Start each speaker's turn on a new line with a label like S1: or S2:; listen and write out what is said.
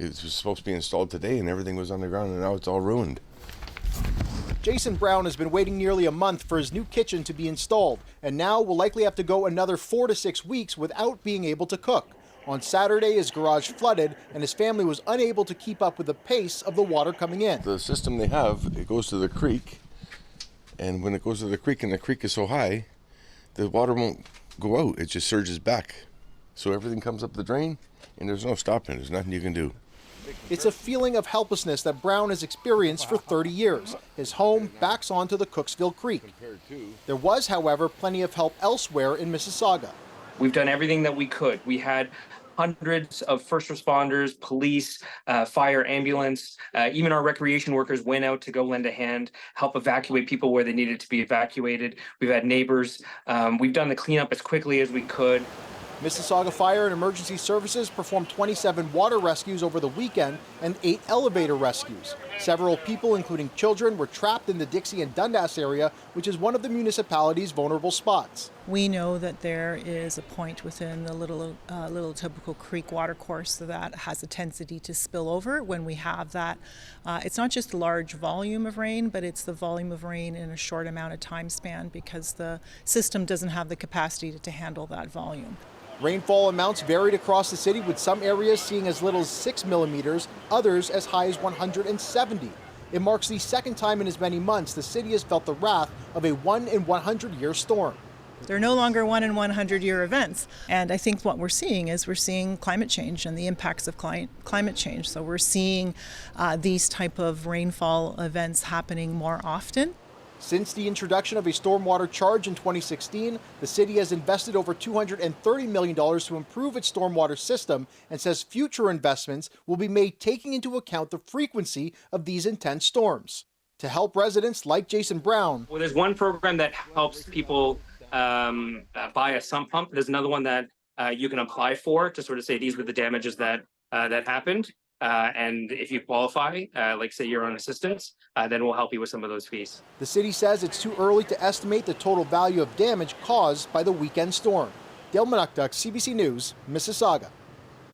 S1: It was supposed to be installed today and everything was underground and now it's all ruined.
S2: Jason Brown has been waiting nearly a month for his new kitchen to be installed and now will likely have to go another 4 to 6 weeks without being able to cook. On Saturday, his garage flooded and his family was unable to keep up with the pace of the water coming in.
S1: The system they have, it goes to the creek, and when it goes to the creek and the creek is so high, the water won't go out, it just surges back. So everything comes up the drain and there's no stopping, there's nothing you can do.
S2: It's a feeling of helplessness that Brown has experienced for 30 years. His home backs onto the Cooksville Creek. There was, however, plenty of help elsewhere in Mississauga.
S3: We've done everything that we could. We had hundreds of first responders, police, fire, ambulance, even our recreation workers went out to go lend a hand, help evacuate people where they needed to be evacuated. We've had neighbors. We've done the cleanup as quickly as we could.
S2: Mississauga Fire and Emergency Services performed 27 water rescues over the weekend and 8 elevator rescues. Several people, including children, were trapped in the Dixie and Dundas area, which is one of the municipality's vulnerable spots.
S4: We know that there is a point within the Little Etobicoke Creek watercourse that has a tendency to spill over when we have that. It's not just large volume of rain, but it's the volume of rain in a short amount of time span because the system doesn't have the capacity to handle that volume.
S2: Rainfall amounts varied across the city, with some areas seeing as little as 6 millimeters, others as high as 170. It marks the second time in as many months the city has felt the wrath of a 1-in-100-year storm.
S4: They're no longer 1-in-100-year events. And I think what we're seeing climate change and the impacts of climate change. So we're seeing these type of rainfall events happening more often.
S2: Since the introduction of a stormwater charge in 2016, the city has invested over $230 million to improve its stormwater system and says future investments will be made taking into account the frequency of these intense storms. To help residents like Jason Brown.
S3: Well, there's one program that helps people buy a sump pump. There's another one that you can apply for to sort of say these were the damages that happened. And if you qualify, like say you're on assistance, then we'll help you with some of those fees.
S2: The city says it's too early to estimate the total value of damage caused by the weekend storm. Dale Manucdoc, CBC News, Mississauga.